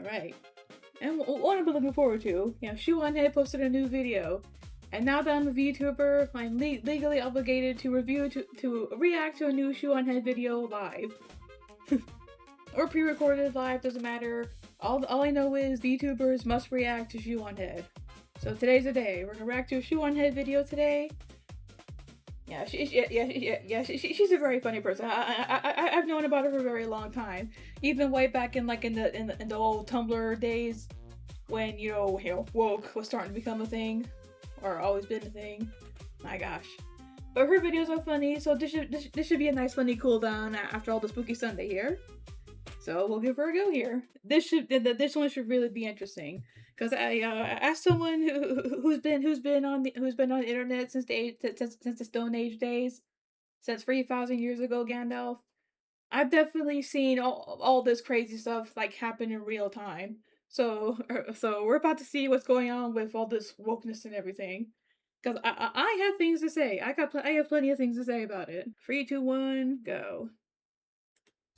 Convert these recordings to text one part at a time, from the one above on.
right. And what I've been looking forward to, Shoe on Head posted a new video, and now that I'm a VTuber, I'm legally obligated to react to a new Shoe on Head video live. Or pre-recorded live, doesn't matter. All I know is VTubers must react to Shoe on Head. So today's the day. We're gonna react to a Shoe on Head video today. Yeah, she's a very funny person. I've known about her for a very long time, even way back in the old Tumblr days, when woke was starting to become a thing, or always been a thing. My gosh, but her videos are funny, so this should be a nice funny cool down after all the spooky Sunday here. So we'll give her a go here. This one should really be interesting, because as someone who's been on the internet since the Stone Age days, since 3,000 years ago, Gandalf, I've definitely seen all this crazy stuff happen in real time. So we're about to see what's going on with all this wokeness and everything. Because I have things to say. I have plenty of things to say about it. 3, 2, 1, go.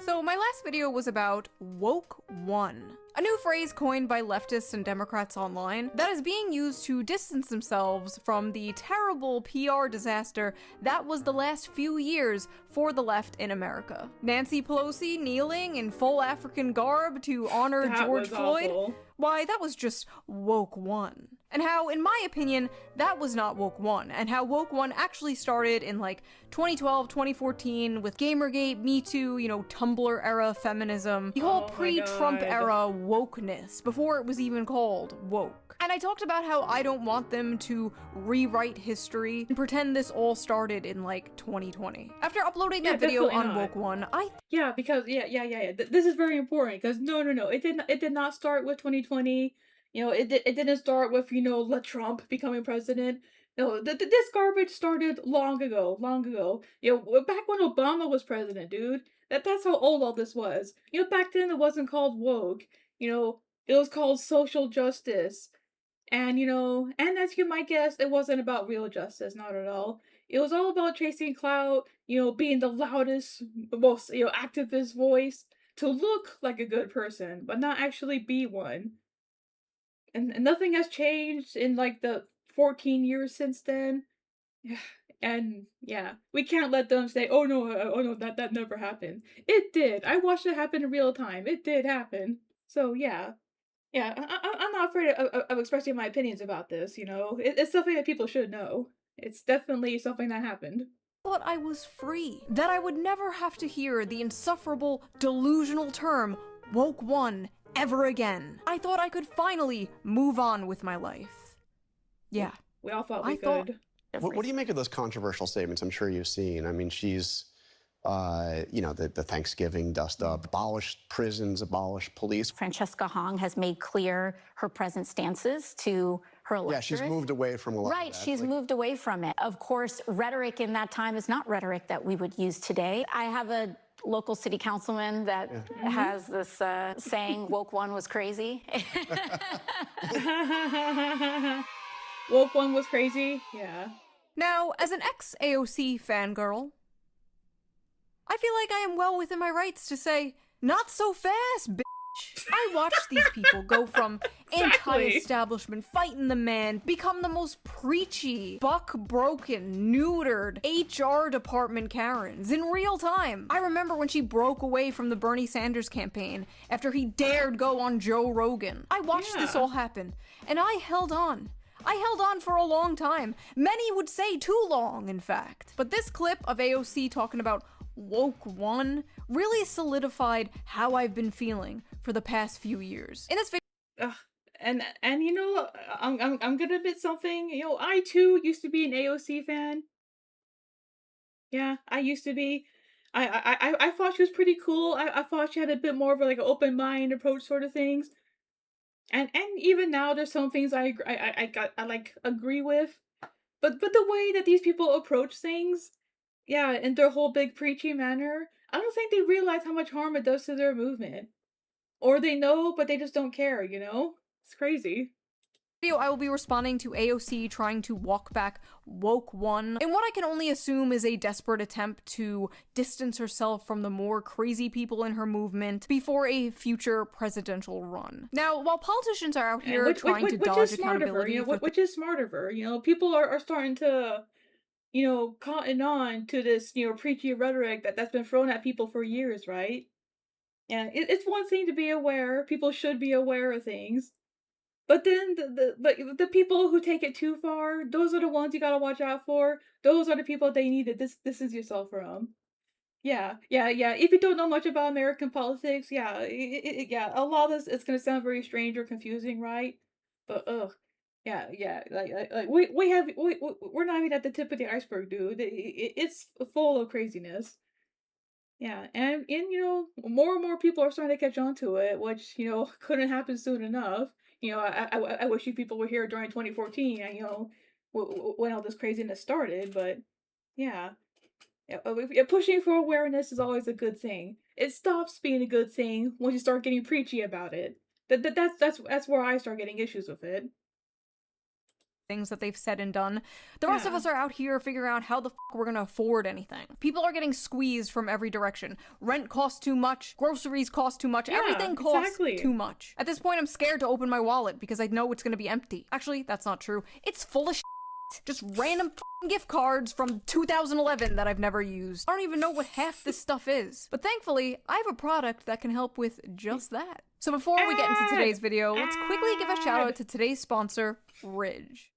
So my last video was about woke one, a new phrase coined by leftists and Democrats online that is being used to distance themselves from the terrible PR disaster that was the last few years for the left in America. Nancy Pelosi kneeling in full African garb to honor George Floyd? Awful. Why, that was just woke one. And how, in my opinion, that was not woke one, and how woke one actually started in 2012, 2014 with Gamergate, Me Too, Tumblr era feminism, the whole pre-Trump era wokeness, before it was even called woke. And I talked about how I don't want them to rewrite history and pretend this all started in 2020. After uploading that video on woke one, this is very important, because no, it did not start with 2020. It didn't start with, let Trump becoming president. No, this garbage started long ago. Back when Obama was president, dude. That's how old all this was. Back then it wasn't called woke. It was called social justice. And, and as you might guess, it wasn't about real justice, not at all. It was all about chasing clout, being the loudest, most, activist voice to look like a good person, but not actually be one. And nothing has changed in the 14 years since then. And yeah, we can't let them say, oh no, that never happened. It did. I watched it happen in real time. It did happen. So yeah, I'm not afraid of expressing my opinions about this. It's something that people should know. It's definitely something that happened. Thought I was free, that I would never have to hear the insufferable, delusional term woke one ever again. I thought I could finally move on with my life. Yeah. We all thought we could. What do you make of those controversial statements I'm sure you've seen? I mean, she's, the Thanksgiving dust up, abolish prisons, abolish police. Francesca Hong has made clear her present stances to her electorate. Yeah, she's moved away from a lot of that. Right, she's moved away from it. Of course, rhetoric in that time is not rhetoric that we would use today. I have a local city councilman that has this saying, woke one was crazy. Woke one was crazy? Yeah. Now, as an ex-AOC fangirl, I feel like I am well within my rights to say, not so fast, bitch. I watched these people go from anti-establishment, fighting the man, become the most preachy, buck-broken, neutered HR department Karens in real time. I remember when she broke away from the Bernie Sanders campaign after he dared go on Joe Rogan. I watched this all happen, and I held on. I held on for a long time. Many would say too long, in fact. But this clip of AOC talking about woke one really solidified how I've been feeling for the past few years. In this video, and I'm gonna admit something. I too used to be an AOC fan. Yeah, I used to be. I thought she was pretty cool. I thought she had a bit more of an open mind approach sort of things. And even now, there's some things I agree with, but the way that these people approach things, in their whole big preachy manner, I don't think they realize how much harm it does to their movement, or they know but they just don't care. It's crazy. Video, I will be responding to AOC trying to walk back woke one in what I can only assume is a desperate attempt to distance herself from the more crazy people in her movement before a future presidential run. Now, while politicians are out here trying to dodge accountability, which is smart of her, people are starting to, cotton on to this, preachy rhetoric that's been thrown at people for years, right? Yeah, it's one thing to be aware. People should be aware of things. But then the people who take it too far, those are the ones you gotta watch out for. Those are the people they need to distance yourself from. Yeah. If you don't know much about American politics, yeah, a lot of this it's gonna sound very strange or confusing, right? But yeah, like we're not even at the tip of the iceberg, dude. It's full of craziness. Yeah, and more and more people are starting to catch on to it, which couldn't happen soon enough. I wish you people were here during 2014, and when all this craziness started. But yeah, pushing for awareness is always a good thing. It stops being a good thing when you start getting preachy about it. That's where I start getting issues with it. Things that they've said and done. The rest of us are out here figuring out how the fuck we're gonna afford anything. People are getting squeezed from every direction. Rent costs too much, groceries cost too much, everything costs too much. At this point, I'm scared to open my wallet because I know it's gonna be empty. Actually, that's not true. It's full of shit. Just random gift cards from 2011 that I've never used. I don't even know what half this stuff is. But thankfully, I have a product that can help with just that. So before we get into today's video, let's quickly give a shout out to today's sponsor, Ridge.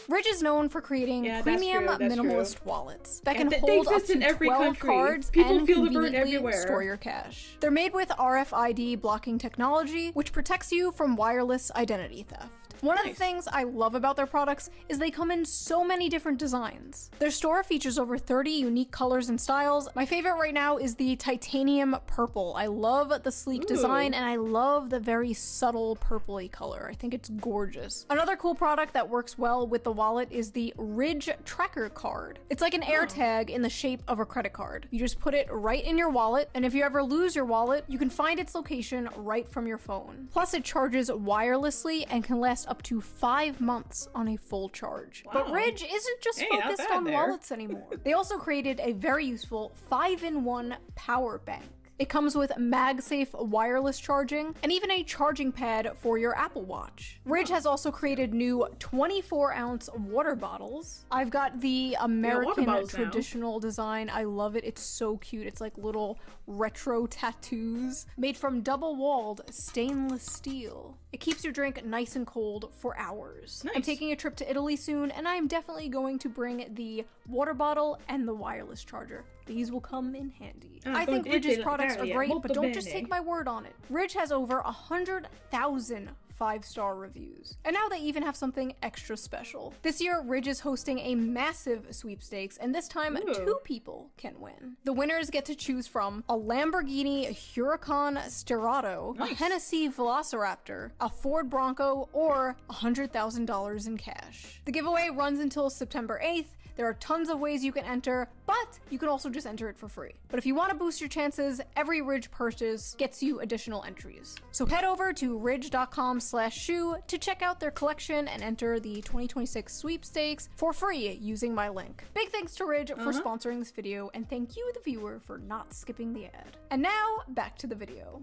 Ridge is known for creating premium minimalist wallets that can hold up to 12 cards and conveniently store your cash. They're made with RFID blocking technology, which protects you from wireless identity theft. One of the things I love about their products is they come in so many different designs. Their store features over 30 unique colors and styles. My favorite right now is the titanium purple. I love the sleek design and I love the very subtle purpley color. I think it's gorgeous. Another cool product that works well with the wallet is the Ridge Tracker Card. It's like an AirTag in the shape of a credit card. You just put it right in your wallet, and if you ever lose your wallet, you can find its location right from your phone. Plus, it charges wirelessly and can last up to 5 months on a full charge. Wow. But Ridge isn't just focused on wallets anymore. They also created a very useful 5-in-1 power bank. It comes with MagSafe wireless charging and even a charging pad for your Apple Watch. Ridge has also created new 24-ounce water bottles. I've got the American traditional design. I love it. It's so cute. It's like little retro tattoos made from double-walled stainless steel. It keeps your drink nice and cold for hours. Nice. I'm taking a trip to Italy soon, and I'm definitely going to bring the water bottle and the wireless charger. These will come in handy. I think Ridge's products are great, but don't just take my word on it. Ridge has over 100,000 5-star reviews. And now they even have something extra special. This year, Ridge is hosting a massive sweepstakes, and this time 2 people can win. The winners get to choose from a Lamborghini Huracan Sterrato, a Hennessy Velociraptor, a Ford Bronco, or $100,000 in cash. The giveaway runs until September 8th. There are tons of ways you can enter, but you can also just enter it for free. But if you want to boost your chances, every Ridge purchase gets you additional entries. So head over to ridge.com/shoe to check out their collection and enter the 2026 sweepstakes for free using my link. Big thanks to Ridge for sponsoring this video, and thank you, the viewer, for not skipping the ad. And now, back to the video.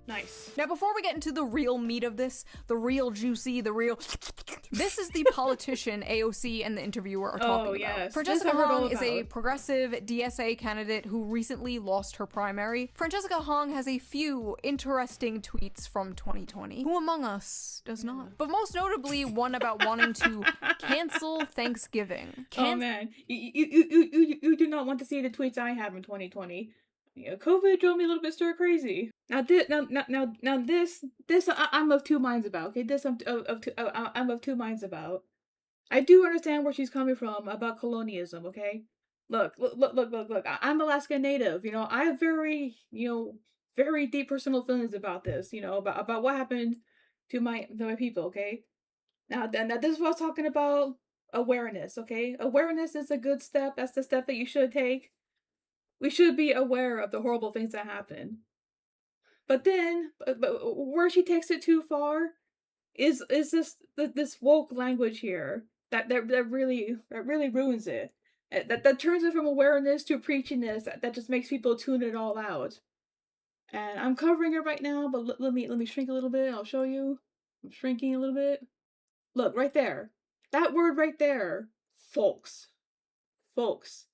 Nice. Now, before we get into the real meat of this, the real juicy, this is the politician AOC and the interviewer are talking about. Francesca Hong is a progressive DSA candidate who recently lost her primary. Francesca Hong has a few interesting tweets from 2020. Who among us does not? But most notably, one about wanting to cancel Thanksgiving. Oh man, you do not want to see the tweets I have in 2020. Yeah, COVID drove me a little bit stir crazy. Now this I'm of two minds about. Okay, this I'm of two minds about. I do understand where she's coming from about colonialism. Okay, look. I'm Alaska Native. I have very very deep personal feelings about this. About what happened to my people. Okay, now this is what I was talking about. Awareness. Okay, awareness is a good step. That's the step that you should take. We should be aware of the horrible things that happen. But then, where she takes it too far, is this woke language here that really ruins it. That turns it from awareness to preachiness. That just makes people tune it all out. And I'm covering it right now, but let me shrink a little bit. I'll show you. I'm shrinking a little bit. Look right there. That word right there, folks. Folks.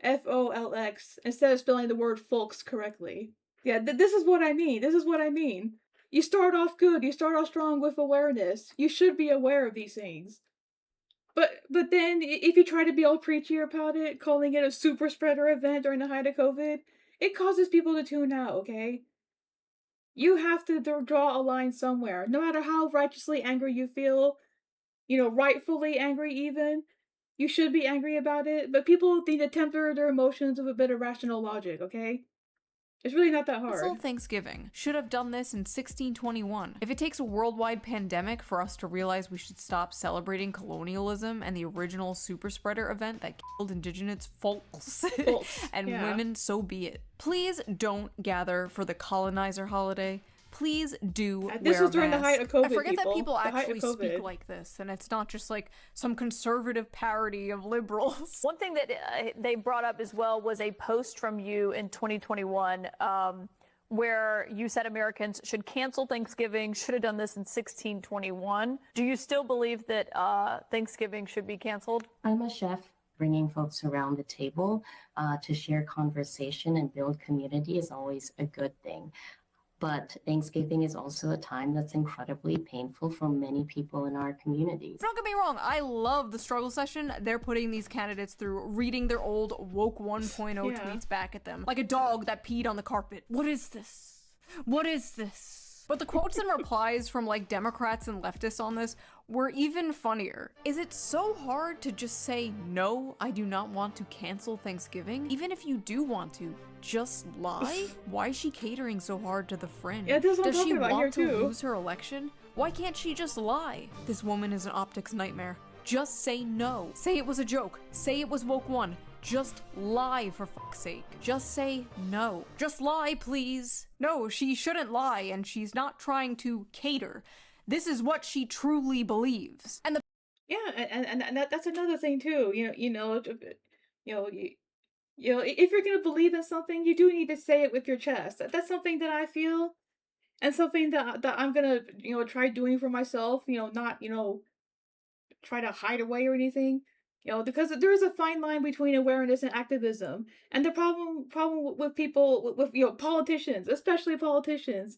Folx, instead of spelling the word folks correctly. Yeah, this is what I mean. This is what I mean. You start off good. You start off strong with awareness. You should be aware of these things. But then if you try to be all preachy about it, calling it a super spreader event during the height of COVID, it causes people to tune out, okay? You have to draw a line somewhere. No matter how righteously angry you feel, rightfully angry even, you should be angry about it, but people need to temper their emotions with a bit of rational logic, okay? It's really not that hard. Cancel Thanksgiving. Should have done this in 1621. If it takes a worldwide pandemic for us to realize we should stop celebrating colonialism and the original super spreader event that killed indigenous folks and women, so be it. Please don't gather for the colonizer holiday. Please do this was during the height of COVID. I forget that people actually speak like this, and it's not just like some conservative parody of liberals. One thing that they brought up as well was a post from you in 2021 where you said Americans should cancel Thanksgiving, should have done this in 1621. Do you still believe that Thanksgiving should be canceled? I'm a chef. Bringing folks around the table to share conversation and build community is always a good thing. But Thanksgiving is also a time that's incredibly painful for many people in our communities. Don't get me wrong, I love the struggle session they're putting these candidates through, reading their old woke 1.0 tweets back at them, like a dog that peed on the carpet. What is this? What is this? But the quotes and replies from like Democrats and leftists on this were even funnier. Is it so hard to just say, no, I do not want to cancel Thanksgiving? Even if you do want to, just lie? Why is she catering so hard to the fringe? Yeah, this is what I'm Does she talking about want here, to too. lose her election? Why can't she just lie? This woman is an optics nightmare. Just say no. Say it was a joke. Say it was woke one. Just lie, for fuck's sake. Just say no. Just lie, please. No, she shouldn't lie, and she's not trying to cater. This is what she truly believes. And the and that's another thing too. If you're gonna believe in something, you do need to say it with your chest. That's something that I feel, and something that I'm gonna try doing for myself. Not try to hide away or anything. Because there is a fine line between awareness and activism. And the problem with people, with politicians, especially politicians,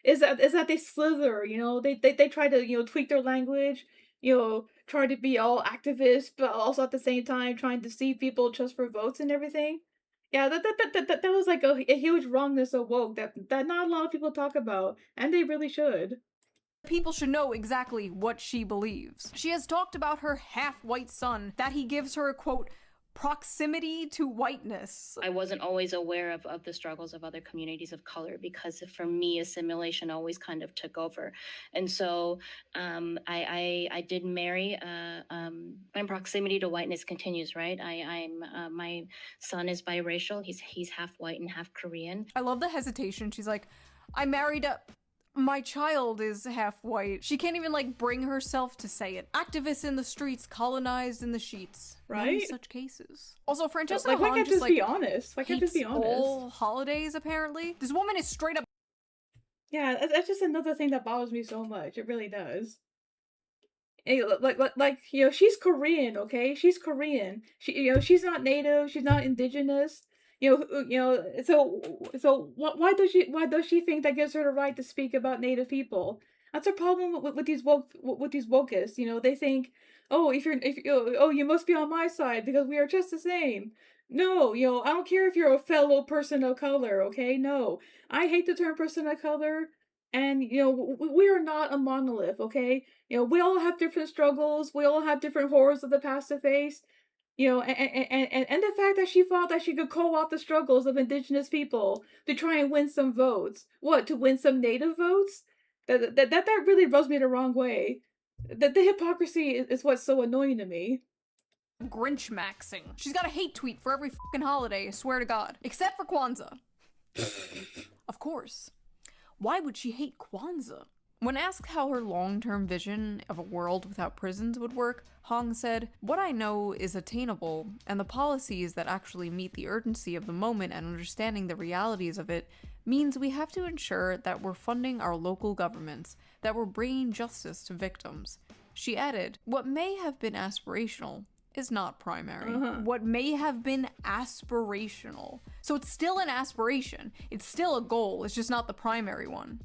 is that they slither. They try to tweak their language. Try to be all activist, but also at the same time trying to deceive people just for votes and everything. Yeah, that was like a huge wrongness of woke that not a lot of people talk about, and they really should. people should know exactly what she believes. She has talked about her half-white son, that he gives her, quote, proximity to whiteness. I wasn't always aware of the struggles of other communities of color because for me, assimilation always kind of took over. And so I did marry, my proximity to whiteness continues, right? My son is biracial. He's half white and half Korean. I love the hesitation. She's like, I married a... My child is half white. She can't even, like, bring herself to say it. Activists in the streets, colonized in the sheets. Right? Many such cases. Also, Francesca Like, why Hahn can't just, this be honest? Why can't this be hates honest? all holidays, apparently. This woman is straight up... Yeah, that's just another thing that bothers me so much. It really does. Like she's Korean, okay? She's Korean. She's not native. She's not indigenous. So why does she think that gives her the right to speak about Native people? That's a problem with these wokeists. They think, oh, you must be on my side because we are just the same. No, I don't care if you're a fellow person of color, okay? No, I hate the term person of color, and we are not a monolith, okay? We all have different struggles. We all have different horrors of the past to face. And the fact that she thought that she could co-opt the struggles of indigenous people to try and win some votes. What, to win some native votes? That really rubs me the wrong way. The hypocrisy is what's so annoying to me. Grinch maxing. She's got a hate tweet for every fucking holiday, I swear to God. Except for Kwanzaa. Of course. Why would she hate Kwanzaa? When asked how her long-term vision of a world without prisons would work, Hong said, "What I know is attainable, and the policies that actually meet the urgency of the moment and understanding the realities of it means we have to ensure that we're funding our local governments, that we're bringing justice to victims." She added, "What may have been aspirational is not primary." What may have been aspirational. So it's still an aspiration. It's still a goal. It's just not the primary one.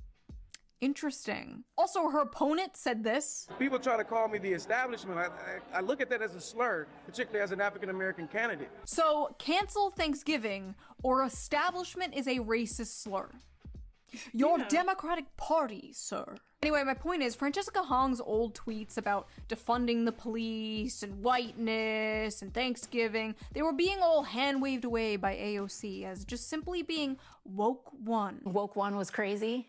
Interesting. Also, her opponent said this. People try to call me the establishment. I look at that as a slur, particularly as an African-American candidate. So, cancel Thanksgiving or establishment is a racist slur. Your Democratic Party, sir. Anyway, my point is, Francesca Hong's old tweets about defunding the police and whiteness and Thanksgiving, they were being all hand-waved away by AOC as just simply being woke one. Woke one was crazy.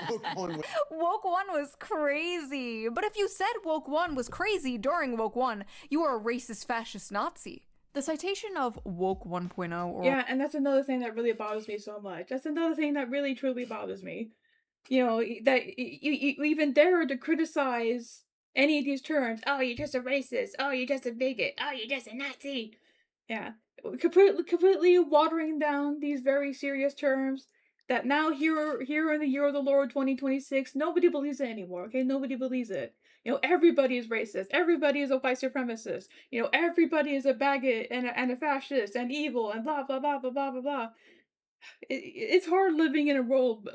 Woke one was crazy. But if you said woke one was crazy during woke one, you are a racist fascist Nazi. The citation of woke 1.0 or... Yeah, and that's another thing that really bothers me so much. That's another thing that really truly bothers me. You know, that you even dare to criticize any of these terms. Oh, you're just a racist. Oh, you're just a bigot. Oh, you're just a Nazi. Yeah. Completely watering down these very serious terms that now here in the year of the Lord 2026, nobody believes it anymore, okay? Nobody believes it. You know, everybody is racist. Everybody is a white supremacist. You know, everybody is a bigot and a fascist and evil and blah, blah, blah, blah, blah, blah, blah. It's hard living in a world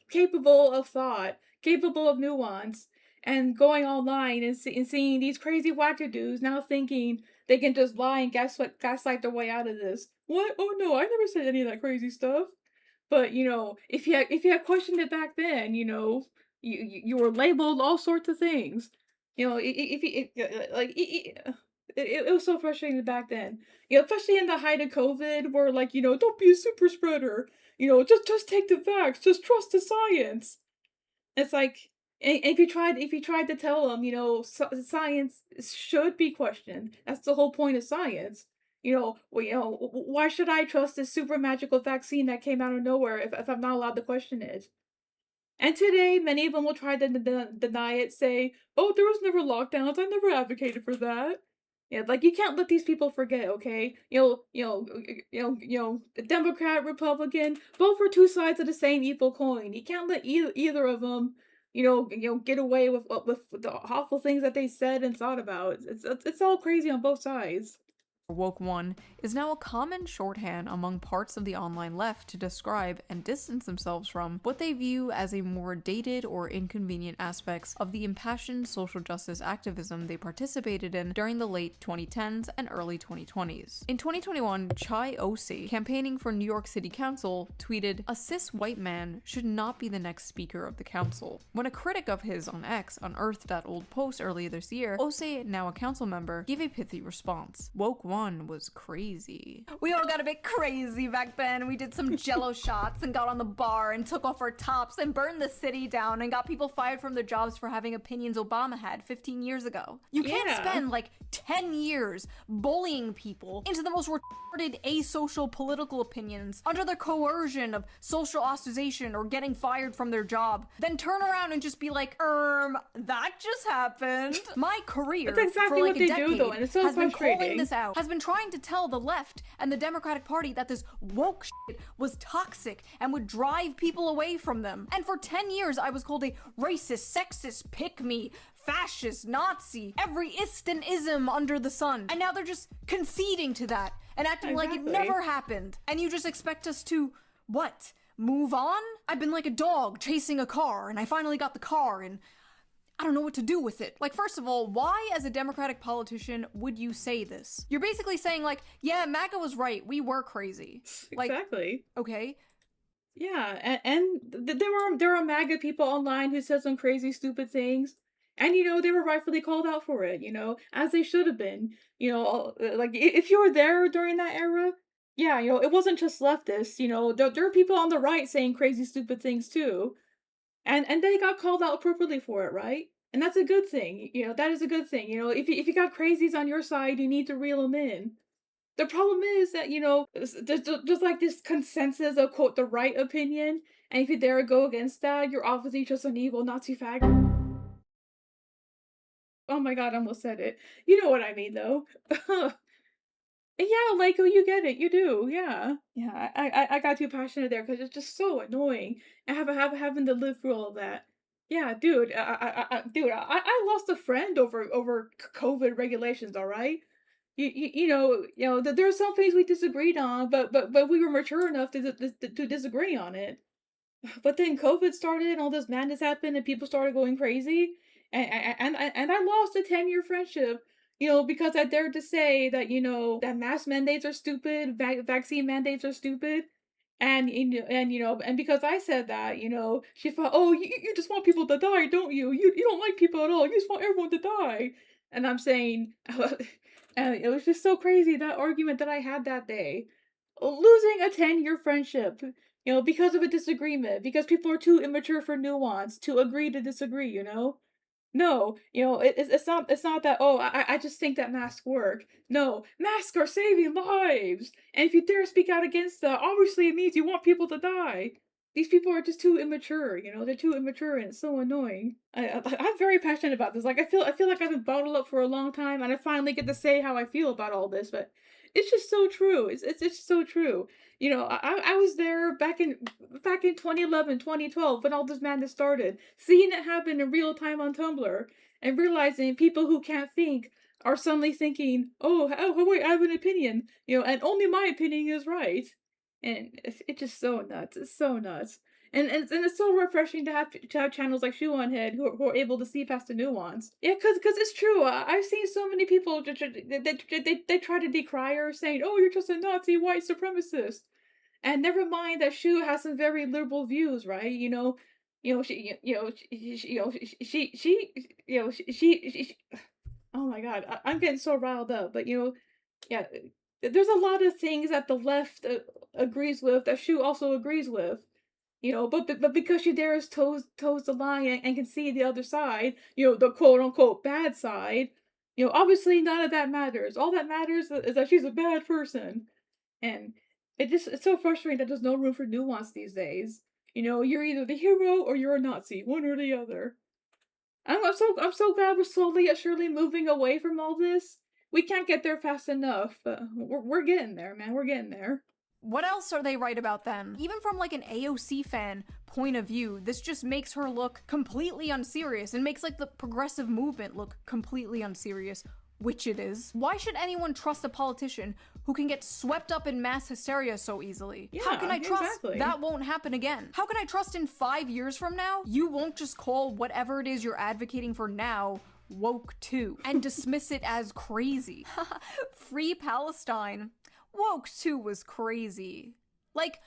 capable of thought, capable of nuance, and going online and seeing these crazy wackadoos now thinking they can just lie and gaslight their way out of this. What? Oh no, I never said any of that crazy stuff. But you know, if you had questioned it back then, you know, you were labeled all sorts of things. You know, it was so frustrating back then. You know, especially in the height of COVID, where like, you know, don't be a super spreader. You know, just take the facts. Just trust the science. It's like, and if you tried to tell them, you know, science should be questioned. That's the whole point of science. You know, well, you know, why should I trust this super magical vaccine that came out of nowhere if I'm not allowed to question it? And today, many of them will try to deny it, say, "Oh, there was never lockdowns. I never advocated for that." Yeah, like you can't let these people forget, okay? Democrat, Republican, both are two sides of the same evil coin. You can't let either of them, get away with the awful things that they said and thought about. It's all crazy on both sides. Woke one is now a common shorthand among parts of the online left to describe and distance themselves from what they view as a more dated or inconvenient aspects of the impassioned social justice activism they participated in during the late 2010s and early 2020s. In 2021, Chai Osi, campaigning for New York City Council, tweeted, "A cis white man should not be the next speaker of the council." When a critic of his on X unearthed that old post earlier this year, Osi, now a council member, gave a pithy response. Woke one was crazy. "We all got a bit crazy back then. We did some jello shots and got on the bar and took off our tops and burned the city down and got people fired from their jobs for having opinions Obama had 15 years ago." You can't spend like 10 years bullying people into the most retarded asocial political opinions under the coercion of social ostracization or getting fired from their job, then turn around and just be like, that just happened. My career That's exactly for like what they a decade do, though, and it's so has been calling frustrating. this out, has been trying to tell the left and the Democratic Party that this woke shit was toxic and would drive people away from them. And for 10 years, I was called a racist, sexist, pick-me, fascist, Nazi, every ist and ism under the sun. And now they're just conceding to that and acting like it never happened. And you just expect us to, what, move on? I've been like a dog chasing a car, and I finally got the car, and I don't know what to do with it. Like, first of all, why as a Democratic politician would you say this? You're basically saying like, yeah, MAGA was right. We were crazy. Like, Exactly. okay. Yeah, and there are MAGA people online who said some crazy, stupid things. And, you know, they were rightfully called out for it, you know, as they should have been. You know, like, if you were there during that era, yeah, you know, it wasn't just leftists, you know, there were people on the right saying crazy, stupid things too. And they got called out appropriately for it, right? And that's a good thing, you know, that is a good thing. You know, if you got crazies on your side, you need to reel them in. The problem is that, there's like this consensus of quote the right opinion, and if you dare go against that, you're obviously just an evil Nazi fag. Oh my god, I almost said it. You know what I mean, though. Yeah, like, oh, you get it, you do, yeah. Yeah, I got too passionate there because it's just so annoying, and having to live through all of that. Yeah, dude, I lost a friend over COVID regulations, alright? There are some things we disagreed on, but we were mature enough to disagree on it. But then COVID started and all this madness happened and people started going crazy, and I lost a 10-year friendship, because I dared to say that, that mask mandates are stupid, vaccine mandates are stupid, and because I said that, she thought, "Oh, you just want people to die, don't you? You don't like people at all. You just want everyone to die." And I'm saying, and it was just so crazy that argument that I had that day. Losing a 10-year friendship, because of a disagreement, because people are too immature for nuance to agree to disagree, No, it's not that, "Oh, I just think that masks work." No, masks are saving lives, and if you dare speak out against that, obviously it means you want people to die. These people are just too immature, they're too immature and it's so annoying. I'm very passionate about this. Like I feel like I've been bottled up for a long time and I finally get to say how I feel about all this, but it's just so true. It's just so true. I was there back in 2011, 2012 when all this madness started, seeing it happen in real time on Tumblr and realizing people who can't think are suddenly thinking, "Oh, wait, I have an opinion," and only my opinion is right. And it's just so nuts. It's so nuts. And it's so refreshing to have channels like Shoe on Head who are able to see past the nuance. Yeah, cause it's true. I've seen so many people they try to decry her, saying, "Oh, you're just a Nazi white supremacist," and never mind that Shu has some very liberal views, right? She, oh my god, I'm getting so riled up. But yeah, there's a lot of things that the left agrees with that Shu also agrees with. But because she dares toes the line and can see the other side, the quote unquote bad side, obviously none of that matters. All that matters is that she's a bad person. And it's so frustrating that there's no room for nuance these days. You're either the hero or you're a Nazi, one or the other. I'm so glad we're slowly but surely moving away from all this. We can't get there fast enough, but we're getting there, man. We're getting there. What else are they right about then? Even from like an AOC fan point of view, this just makes her look completely unserious and makes like the progressive movement look completely unserious, which it is. Why should anyone trust a politician who can get swept up in mass hysteria so easily? Yeah, how can I trust exactly. that won't happen again? How can I trust in 5 years from now, you won't just call whatever it is you're advocating for now woke too and dismiss it as crazy? Free Palestine. Woke 2 was crazy. Like,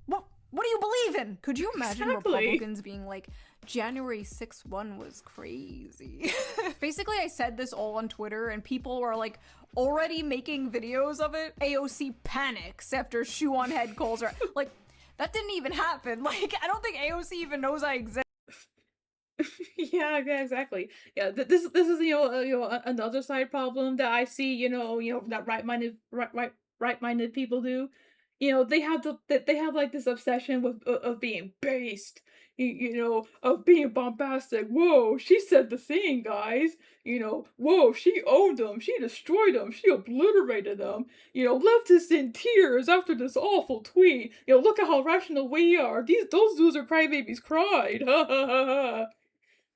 what do you believe in? Could you imagine Exactly. Republicans being like, January 6th one was crazy? Basically, I said this all on Twitter, and people were like already making videos of it. AOC panics after Shoe on Head calls her. Like, that didn't even happen. Like, I don't think AOC even knows I exist. Yeah, exactly. Yeah, this is another side problem that I see. That right-minded people do. They have like this obsession with of being based. Of being bombastic. Whoa, she said the thing, guys. Whoa, she owned them. She destroyed them. She obliterated them. Left us in tears after this awful tweet. Look at how rational we are. Those loser crybabies cried. Ha ha ha ha.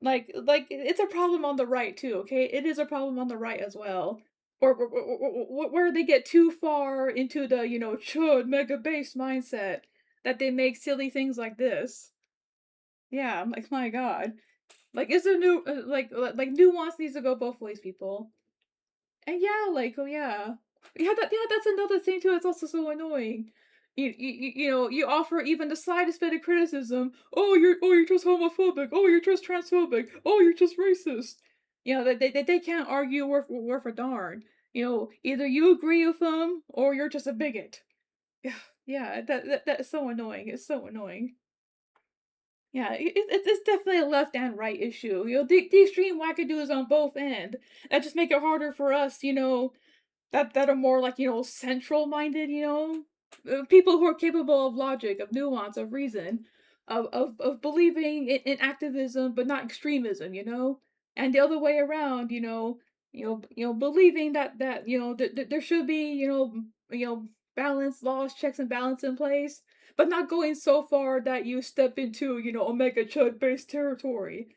Like it's a problem on the right too, okay? It is a problem on the right as well. Where they get too far into the, chud mega base mindset that they make silly things like this. Yeah, I'm like, my god. Like, is there like nuance needs to go both ways, people. And yeah, like, oh yeah. That's another thing too, it's also so annoying. You offer even the slightest bit of criticism. Oh, you're just homophobic. Oh, you're just transphobic. Oh, you're just racist. They can't argue worth a darn. Either you agree with them or you're just a bigot. Yeah, that's so annoying. It's so annoying. Yeah, it's definitely a left and right issue. The extreme wackadoos on both end that just make it harder for us, that are more like, central minded, people who are capable of logic, of nuance, of reason, of believing in activism but not extremism, and the other way around, believing that there should be, balance, laws, checks and balance in place, but not going so far that you step into, Omega Chud based territory.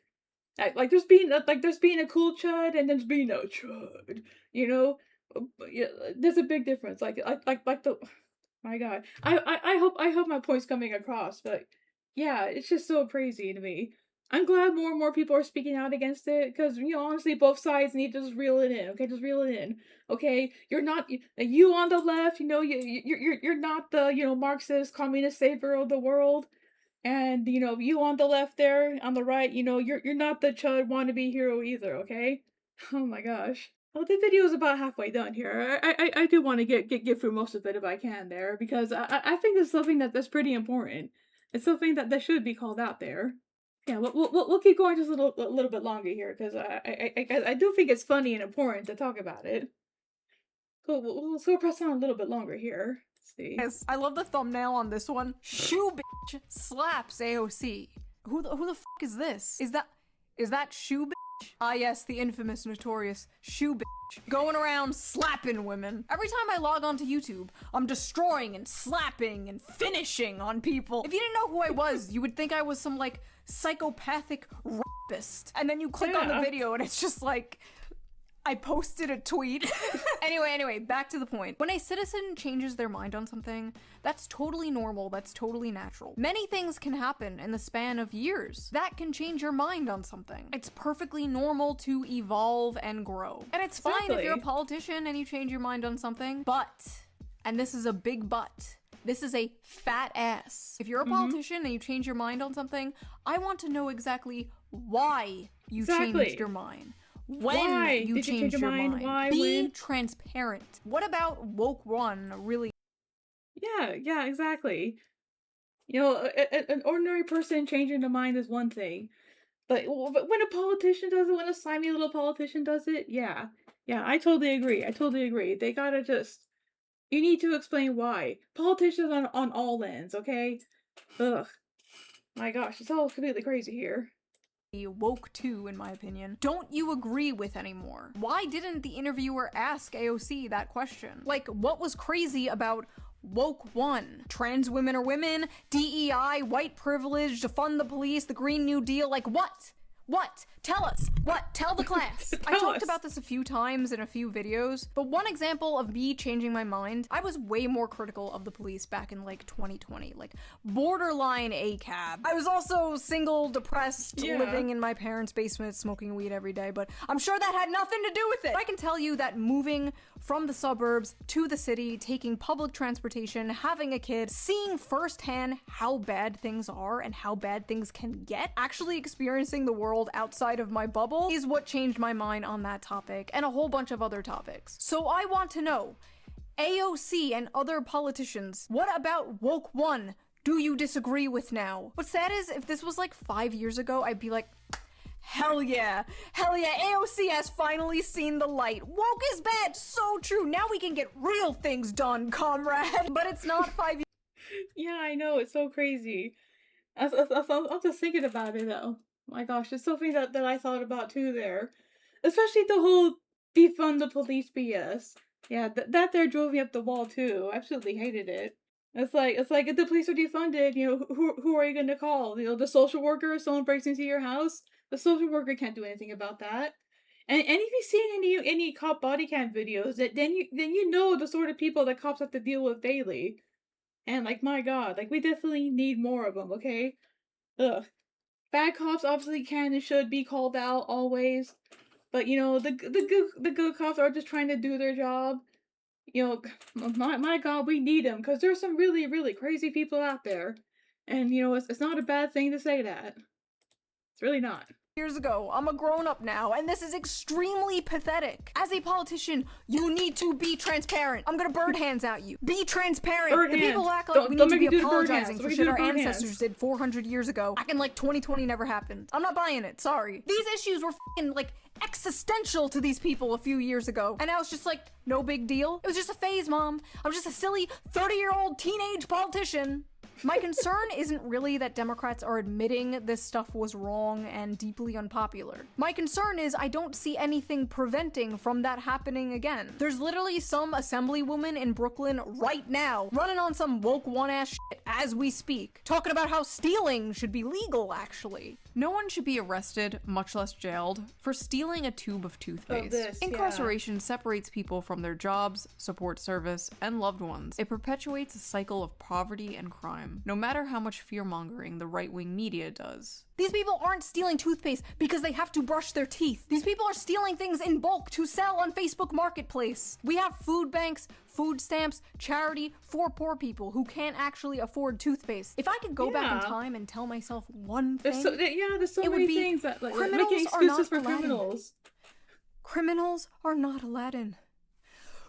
Like there's being a cool chud and there's being a chud, you know. Yeah, there's a big difference. Like the my God. I hope my point's coming across, but yeah, it's just so crazy to me. I'm glad more and more people are speaking out against it because honestly, both sides need to just reel it in. Okay, just reel it in. Okay, you're not you on the left. You're not the Marxist communist savior of the world. And you on the left there, on the right, you're not the chud wannabe hero either, okay? Oh my gosh. Well, the video is about halfway done here. I do want to get through most of it if I can there because I think it's something that's pretty important. It's something that should be called out there. Yeah, we'll keep going just a little bit longer here because I do think it's funny and important to talk about it. So we'll press on a little bit longer here. Let's see. Yes, I love the thumbnail on this one. Shoe bitch slaps AOC. Who the fuck is this? Is that Shoe bitch? Ah yes, the infamous, notorious Shoe bitch. Going around slapping women. Every time I log onto YouTube, I'm destroying and slapping and finishing on people. If you didn't know who I was, you would think I was some like psychopathic rapist. And then you click on the video and it's just like, I posted a tweet. Anyway, back to the point. When a citizen changes their mind on something, that's totally normal, that's totally natural. Many things can happen in the span of years that can change your mind on something. It's perfectly normal to evolve and grow. And it's fine if you're a politician and you change your mind on something, but, and this is a big but, this is a fat ass. If you're a politician and you change your mind on something, I want to know exactly why you changed your mind. When you change your mind. Why, be transparent. What about woke one really? Yeah, exactly. An ordinary person changing their mind is one thing, but when a politician does it, when a slimy little politician does it, yeah, I totally agree. They gotta you need to explain why. Politicians on all ends, okay? Ugh, my gosh, it's all completely crazy here. Woke too, in my opinion, don't you agree with anymore? Why didn't the interviewer ask AOC that question? Like, what was crazy about woke one? Trans women are women, DEI, white privilege, defund the police, the Green New Deal, like what? What? Tell us. What? Tell the class. I talked about this a few times in a few videos, but one example of me changing my mind, I was way more critical of the police back in like 2020, like borderline ACAB. I was also single, depressed, living in my parents' basement, smoking weed every day, but I'm sure that had nothing to do with it. I can tell you that moving from the suburbs to the city, taking public transportation, having a kid, seeing firsthand how bad things are and how bad things can get, actually experiencing the world outside of my bubble is what changed my mind on that topic and a whole bunch of other topics. So I want to know, AOC and other politicians, what about woke one do you disagree with now? What's sad is, if this was like 5 years ago, I'd be like, hell yeah, AOC has finally seen the light. Woke is bad, so true. Now we can get real things done, comrade. But it's not 5 years. Yeah, I know, it's so crazy. I'm just thinking about it though. My gosh, it's something that I thought about too there. Especially the whole defund the police BS. Yeah, that there drove me up the wall too. I absolutely hated it. It's like if the police are defunded, who are you gonna call? The social worker if someone breaks into your house? The social worker can't do anything about that. And if you've seen any cop body cam videos, then you know the sort of people that cops have to deal with daily. And like, my God, like we definitely need more of them, okay? Ugh. Bad cops obviously can and should be called out always, but the good cops are just trying to do their job. My God, we need them because there's some really really crazy people out there, and it's not a bad thing to say that. It's really not. years ago. I'm a grown-up now, and this is extremely pathetic. As a politician, you need to be transparent. I'm gonna bird hands at you. Be transparent. Bird The hands. people act like we need to be apologizing for shit our bird ancestors hands. did 400 years ago, acting like 2020 never happened. I'm not buying it, sorry. These issues were fucking, like, existential to these people a few years ago, and I was just like, no big deal. It was just a phase, Mom. I'm just a silly 30-year-old teenage politician. My concern isn't really that Democrats are admitting this stuff was wrong and deeply unpopular. My concern is I don't see anything preventing from that happening again. There's literally some assemblywoman in Brooklyn right now running on some woke one-ass shit as we speak, talking about how stealing should be legal, actually. No one should be arrested, much less jailed, for stealing a tube of toothpaste. Incarceration separates people from their jobs, support service, and loved ones. It perpetuates a cycle of poverty and crime, no matter how much fear-mongering the right-wing media does. These people aren't stealing toothpaste because they have to brush their teeth. These people are stealing things in bulk to sell on Facebook Marketplace. We have food banks, food stamps, charity for poor people who can't actually afford toothpaste. If I could go back in time and tell myself one thing, there's so many things that like criminals making are not excuses for Aladdin. criminals. Criminals are not Aladdin.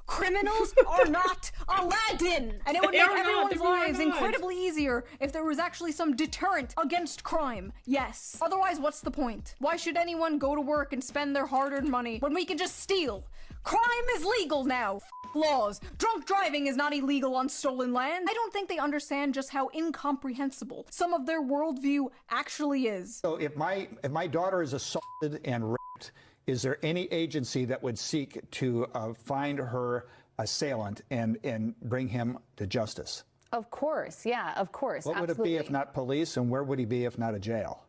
Criminals are not Aladdin! And it would They make are not. everyone's They really are lives not. incredibly easier if there was actually some deterrent against crime. Yes. Otherwise, what's the point? Why should anyone go to work and spend their hard-earned money when we can just steal? Crime is legal now. Laws. Drunk driving is not illegal on stolen land. I don't think they understand just how incomprehensible some of their worldview actually is. So if my daughter is assaulted and raped, is there any agency that would seek to find her assailant and bring him to justice? Of course, yeah, of course. What would it be if not police, and where would he be if not a jail?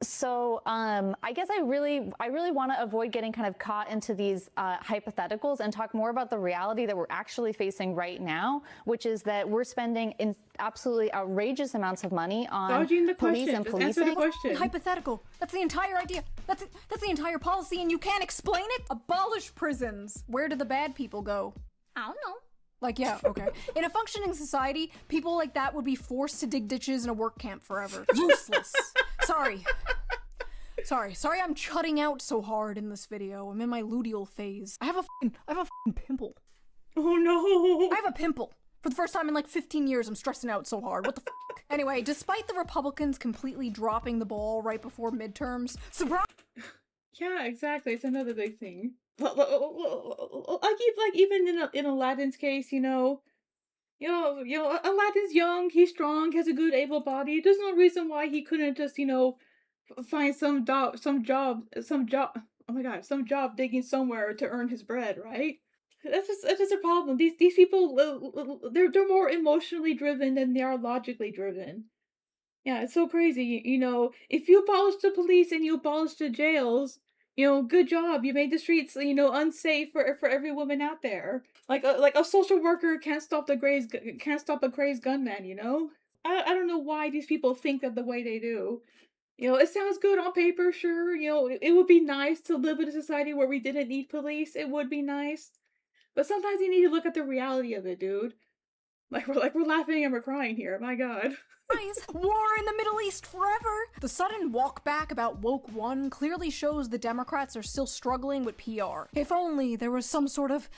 So I guess I really want to avoid getting kind of caught into these hypotheticals and talk more about the reality that we're actually facing right now, which is that we're spending in absolutely outrageous amounts of money on Dodging the police question. and Just answer the policing. question. Hypothetical. That's the entire idea. That's the entire policy, and you can't explain it? Abolish prisons. Where do the bad people go? I don't know. Like, yeah, okay. In a functioning society, people like that would be forced to dig ditches in a work camp forever. Useless. Sorry I'm chutting out so hard in this video. I'm in my luteal phase. I have a fucking pimple. Oh no. I have a pimple. For the first time in like 15 years, I'm stressing out so hard. What the fuck? Anyway, despite the Republicans completely dropping the ball right before midterms, surprise! Yeah, exactly. It's another big thing. Like even in Aladdin's case, Aladdin's young, he's strong, has a good able body. There's no reason why he couldn't just, find some job digging somewhere to earn his bread, right? That's just a problem. These people, they're more emotionally driven than they are logically driven. Yeah, it's so crazy. If you abolish the police and you abolish the jails, good job. You made the streets, unsafe for every woman out there. Like a social worker can't stop a crazed gunman. I don't know why these people think of the way they do. It sounds good on paper, sure. It would be nice to live in a society where we didn't need police. It would be nice, but sometimes you need to look at the reality of it, dude. Like we're laughing and we're crying here. My God. War in the Middle East forever! The sudden walk back about Woke One clearly shows the Democrats are still struggling with PR. If only there was some sort of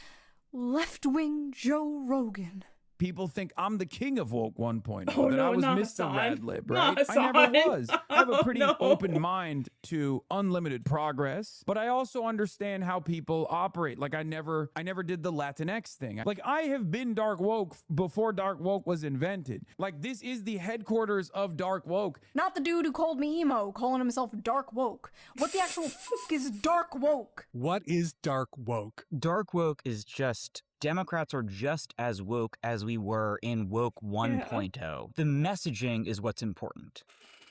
left-wing Joe Rogan. People think I'm the king of woke 1.0, Oh, that no, I was not Mr. Hassan. Radlib, Not right? I never Hassan. was. I have a pretty Oh, no. open mind to unlimited progress, but I also understand how people operate. Like I never did the Latinx thing. Like I have been dark woke before dark woke was invented. Like this is the headquarters of dark woke. Not the dude who called me emo, calling himself dark woke. What the actual fuck is dark woke? What is dark woke? Dark woke is just Democrats are just as woke as we were in woke 1.0. The messaging is what's important.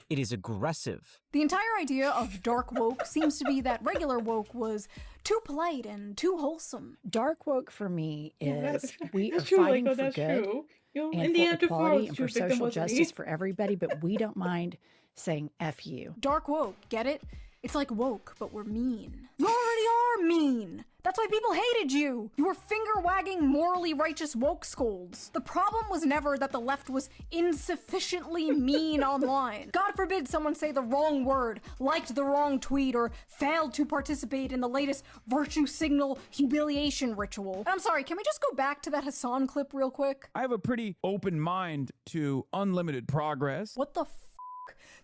It is aggressive. The entire idea of dark woke seems to be that regular woke was too polite and too wholesome. Dark woke for me is we are true, fighting Liko, for that's good true. and Indiana for equality Defoe's and true for victim, social wasn't he? justice for everybody, but we don't mind saying F you. Dark woke, get it? It's like woke, but we're mean. You already really are mean. That's why people hated you. You were finger-wagging, morally righteous woke scolds. The problem was never that the left was insufficiently mean online. God forbid someone say the wrong word, liked the wrong tweet, or failed to participate in the latest virtue signal humiliation ritual. And I'm sorry, can we just go back to that Hassan clip real quick? I have a pretty open mind to unlimited progress. What the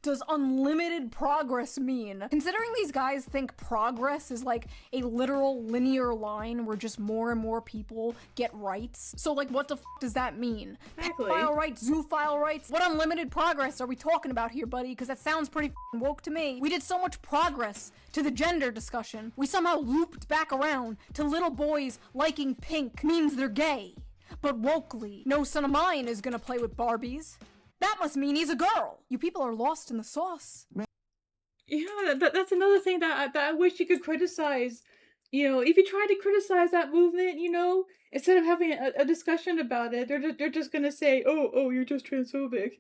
does unlimited progress mean? Considering these guys think progress is like a literal linear line where just more and more people get rights. So like what the does that mean? Exactly. File rights, zoophile rights? What unlimited progress are we talking about here, buddy? Because that sounds pretty woke to me. We did so much progress to the gender discussion. We somehow looped back around to little boys liking pink means they're gay. But wokely, no son of mine is gonna play with Barbies. That must mean he's a girl. You people are lost in the sauce. Yeah, that's another thing that I wish you could criticize. You know, if you try to criticize that movement, you know, instead of having a discussion about it, they're just gonna say, oh, you're just transphobic.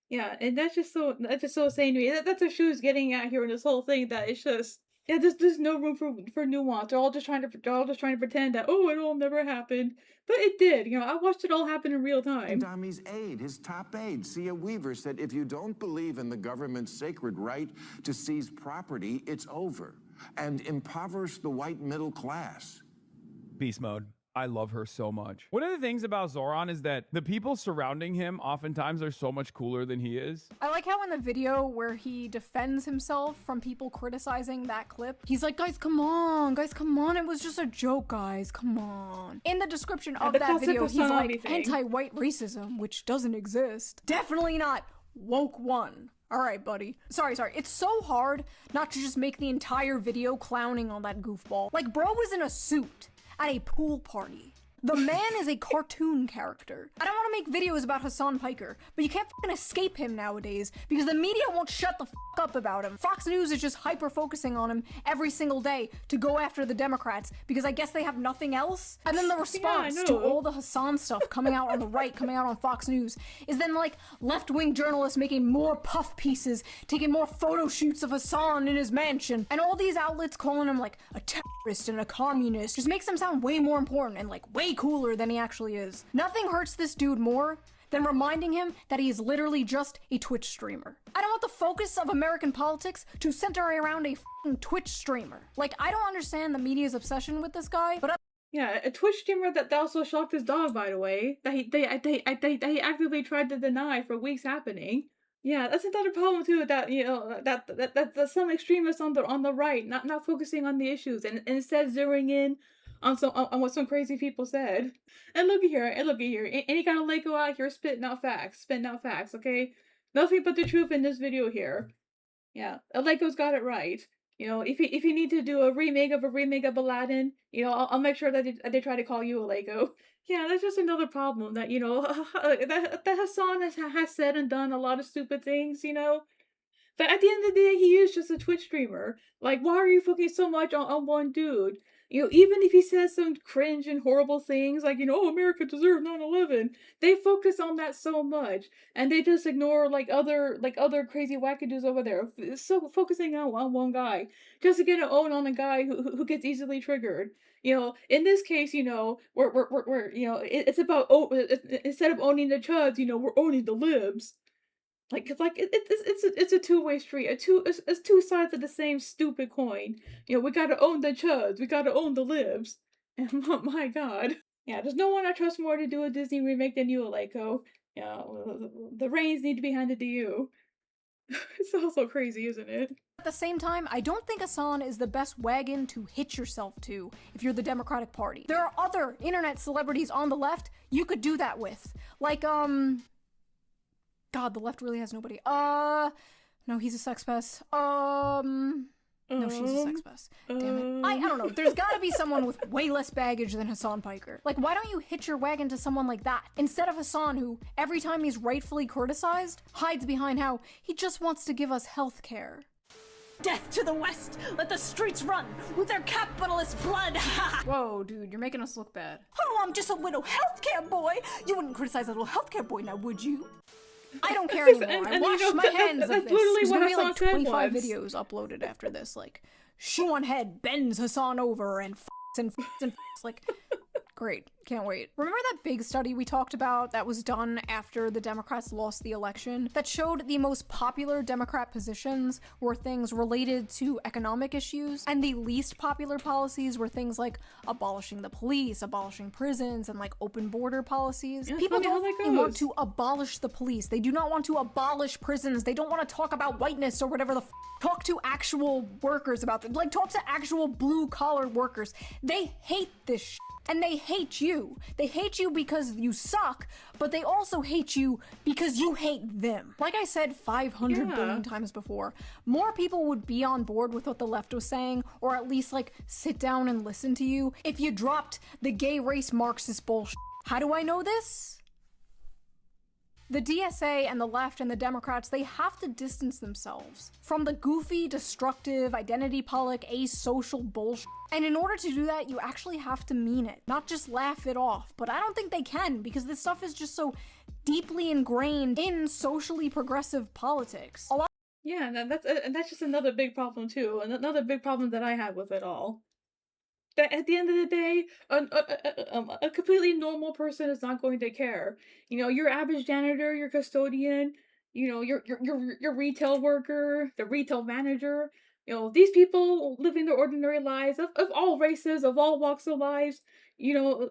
Yeah, and that's just so insane to me. That's what she was getting at here in this whole thing. That it's just there's no room for nuance. They're all just trying to pretend that it all never happened, but it did. You know, I watched it all happen in real time. Adami's aide, his top aide, Sia Weaver, said if you don't believe in the government's sacred right to seize property, it's over, and impoverish the white middle class. Beast mode. I love her so much. One of the things about Zoran is that the people surrounding him oftentimes are so much cooler than he is. I like how in the video where he defends himself from people criticizing that clip, he's like, guys, come on, it was just a joke, guys, come on. In the description of that video, he's like, anti-white racism, which doesn't exist. Definitely not woke one. All right, buddy. Sorry. It's so hard not to just make the entire video clowning on that goofball. Like, bro was in a suit at a pool party. The man is a cartoon character. I don't want to make videos about Hassan Piker, but you can't fucking escape him nowadays because the media won't shut the fuck up about him. Fox News is just hyper-focusing on him every single day to go after the Democrats because I guess they have nothing else. And then the response to all the Hassan stuff coming out on the right, coming out on Fox News, is then like left-wing journalists making more puff pieces, taking more photo shoots of Hassan in his mansion, and all these outlets calling him like a terrorist and a communist just makes him sound way more important and like way cooler than he actually is. Nothing hurts this dude more than reminding him that he is literally just a Twitch streamer. I don't want the focus of American politics to center around a f***ing Twitch streamer. Like, I don't understand the media's obsession with this guy, but yeah, a Twitch streamer that also shocked his dog, by the way, that he actively tried to deny for weeks happening. Yeah, that's another problem too. That that some extremists on the right not focusing on the issues and instead zeroing in on what some crazy people said. And look at here. Any kind of Lego out here spitting out facts, okay? Nothing but the truth in this video here. Yeah, Lego's got it right. You know, if you need to do a remake of Aladdin, you know, I'll make sure that they try to call you a Lego. Yeah, that's just another problem that, you know, that Hassan has said and done a lot of stupid things, you know. But at the end of the day, he is just a Twitch streamer. Like, why are you focusing so much on one dude? You know, even if he says some cringe and horrible things, like, you know, oh, America deserved 9/11, they focus on that so much, and they just ignore other crazy wackadoos over there. So focusing on one guy just to get an own on a guy who gets easily triggered. You know, in this case, you know, we're you know, it's about instead of owning the chuds, you know, we're owning the libs. It's a two-way street. It's two sides of the same stupid coin. You know, we gotta own the chuds. We gotta own the libs. And my God. Yeah, there's no one I trust more to do a Disney remake than you, Aleko. Yeah, the reins need to be handed to you. It's also crazy, isn't it? At the same time, I don't think Hassan is the best wagon to hitch yourself to if you're the Democratic Party. There are other internet celebrities on the left you could do that with. Like, God, the left really has nobody. No, he's a sex pest. No, she's a sex pest. Damn it. I don't know. There's gotta be someone with way less baggage than Hassan Piker. Like, why don't you hitch your wagon to someone like that? Instead of Hassan, who, every time he's rightfully criticized, hides behind how he just wants to give us health care. Death to the West! Let the streets run with their capitalist blood! Whoa, dude, you're making us look bad. Oh, I'm just a little healthcare boy! You wouldn't criticize a little healthcare boy now, would you? I don't care anymore. And- I and, you wash know, my that- hands that's of this. literally There's what gonna be Hassan like said 25 once. videos uploaded after this. Like, shoe on head bends Hassan over and like, great. Can't wait. Remember that big study we talked about that was done after the Democrats lost the election that showed the most popular Democrat positions were things related to economic issues, and the least popular policies were things like abolishing the police, abolishing prisons, and like open border policies? Yeah, People funny how don't that want goes. to abolish the police. They do not want to abolish prisons. They don't want to talk about whiteness or whatever the talk to actual workers about them. Like, talk to actual blue-collar workers. They hate this shit. And they hate you. They hate you because you suck, but they also hate you because you hate them. Like I said 500 billion times before, more people would be on board with what the left was saying, or at least like sit down and listen to you, if you dropped the gay race Marxist bullshit. How do I know this? The DSA and the left and the Democrats, they have to distance themselves from the goofy, destructive, identity-politic, asocial bullshit. And in order to do that, you actually have to mean it, not just laugh it off. But I don't think they can, because this stuff is just so deeply ingrained in socially progressive politics. Yeah, and that's just another big problem too. Another big problem that I have with it all. That at the end of the day, a completely normal person is not going to care. You know, your average janitor, your custodian, you know, your retail worker, the retail manager. You know, these people living their ordinary lives of all races, of all walks of lives. You know,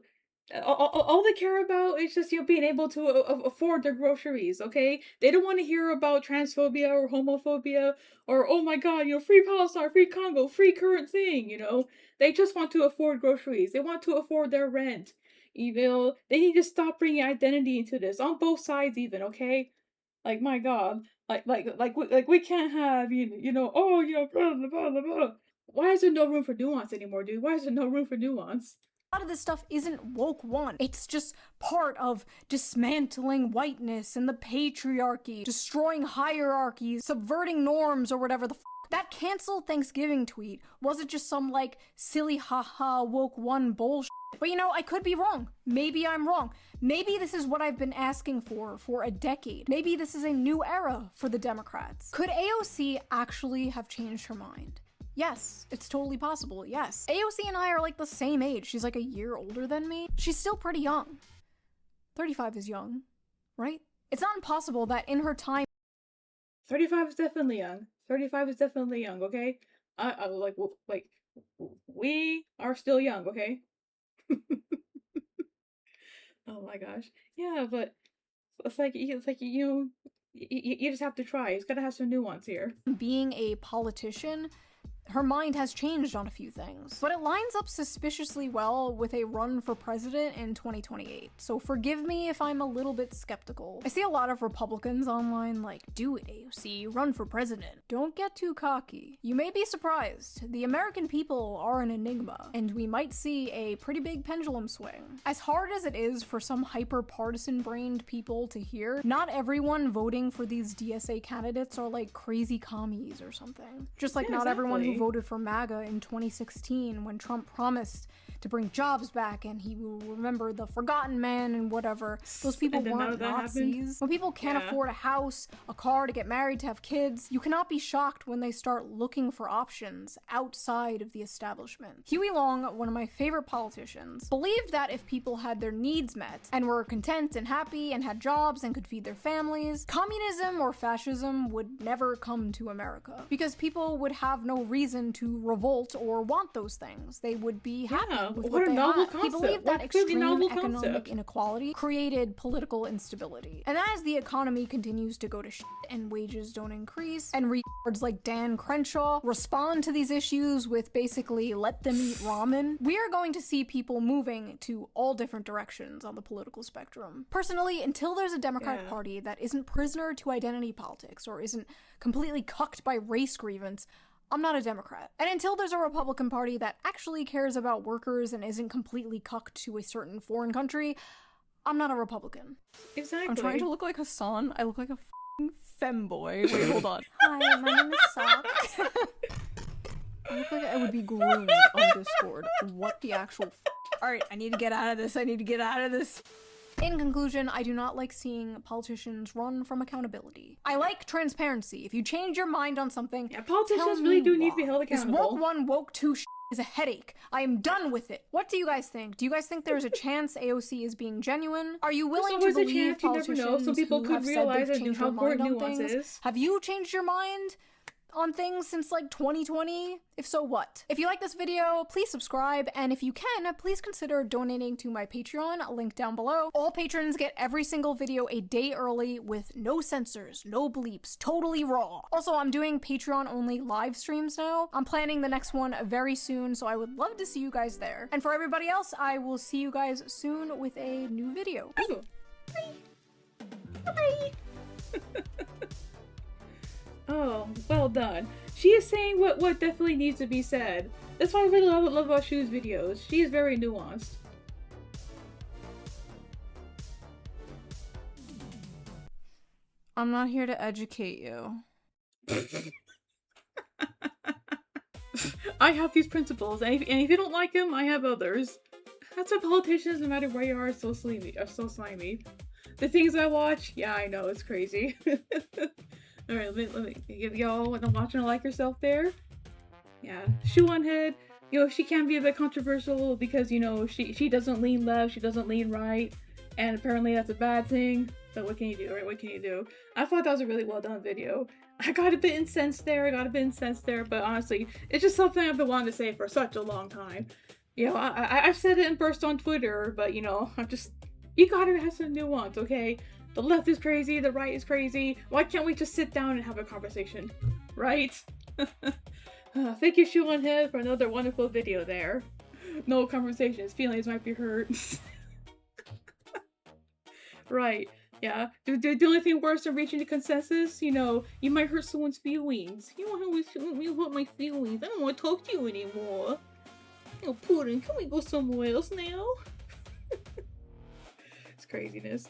all they care about is just, you know, being able to afford their groceries. Okay, they don't want to hear about transphobia or homophobia or, oh my God, you know, free Palestine, free Congo, free current thing. You know, they just want to afford groceries. They want to afford their rent. You know, they need to stop bringing identity into this on both sides, even. Okay, like, my God, we can't have, you know, oh, you know, blah blah blah blah blah. Why is there no room for nuance anymore, dude? Why is there no room for nuance? A lot of this stuff isn't woke one. It's just part of dismantling whiteness and the patriarchy, destroying hierarchies, subverting norms, or whatever the That cancel Thanksgiving tweet wasn't just some, like, silly haha woke one bullshit. But you know, I could be wrong. Maybe I'm wrong. Maybe this is what I've been asking for a decade. Maybe this is a new era for the Democrats. Could AOC actually have changed her mind? Yes, it's totally possible, yes. AOC and I are like the same age. She's like a year older than me. She's still pretty young. 35 is young, right? It's not impossible that in her time 35 is definitely young. 35 is definitely young, okay? We are still young, okay? Oh my gosh. Yeah, but it's like, you know, you just have to try. It's gotta have some nuance here. being a politician, her mind has changed on a few things. But it lines up suspiciously well with a run for president in 2028. So forgive me if I'm a little bit skeptical. I see a lot of Republicans online like, do it, AOC, run for president. Don't get too cocky. You may be surprised. The American people are an enigma, and we might see a pretty big pendulum swing. As hard as it is for some hyper-partisan brained people to hear, not everyone voting for these DSA candidates are like crazy commies or something. Just like not everyone who voted for MAGA in 2016 when Trump promised to bring jobs back and he will remember the forgotten man and whatever. Those people weren't Nazis. When people can't afford a house, a car to get married, to have kids, you cannot be shocked when they start looking for options outside of the establishment. Huey Long, one of my favorite politicians, believed that if people had their needs met and were content and happy and had jobs and could feed their families, communism or fascism would never come to America because people would have no reason to revolt or want those things. They would be happy with what a they novel had. concept. He believed What that a completely extreme novel economic concept. inequality created political instability. And as the economy continues to go to shit and wages don't increase, and retards like Dan Crenshaw respond to these issues with basically let them eat ramen, we are going to see people moving to all different directions on the political spectrum. Personally, until there's a Democratic Party that isn't prisoner to identity politics or isn't completely cucked by race grievance, I'm not a Democrat. And until there's a Republican Party that actually cares about workers and isn't completely cucked to a certain foreign country, I'm not a Republican. Exactly. I'm trying to look like Hassan. I look like a f***ing femboy. Wait, hold on. Hi, my name is Sock. I look like I would be groomed on Discord. What the actual Alright, I need to get out of this. I need to get out of this. In conclusion, I do not like seeing politicians run from accountability. I like transparency. If you change your mind on something, politicians really do need to be held This accountable. woke 1, woke 2 is a headache. I am done with it. What do you guys think? Do you guys think there's a chance AOC is being genuine? Are you willing to always a believe chance, you never know. politicians Some people who could have said realize they've and changed how their mind on important nuance things? is. Have you changed your mind on things since like 2020? If so, what? If you like this video, please subscribe, and if you can, please consider donating to my Patreon, link down below. All patrons get every single video a day early with no censors, no bleeps, totally raw. Also, I'm doing Patreon only live streams now. I'm planning the next one very soon, so I would love to see you guys there. And for everybody else, I will see you guys soon with a new video. Ooh. Bye. Oh, well done. She is saying what definitely needs to be said. That's why I really love about Shu's videos. She is very nuanced. I'm not here to educate you. I have these principles, and if you don't like them, I have others. That's why politicians, no matter where you are so slimy. The things I watch, yeah, I know, it's crazy. Alright, let me give y'all what I'm watching to like yourself there. Yeah, Shoe on Head, you know, she can be a bit controversial because, you know, she doesn't lean left, she doesn't lean right, and apparently that's a bad thing. But what can you do, right? What can you do? I thought that was a really well done video. I got a bit incensed there, but honestly, it's just something I've been wanting to say for such a long time. You know, I've said it in burst on Twitter, but you know, you gotta have some nuance, okay? The left is crazy, the right is crazy. Why can't we just sit down and have a conversation, right? Thank you, Shoe on Head, for another wonderful video there. No conversations, feelings might be hurt. Right, yeah. The only thing worse than reaching a consensus, you know, you might hurt someone's feelings. You don't hurt my feelings. I don't want to talk to you anymore. Oh, Pudding, can we go somewhere else now? It's craziness.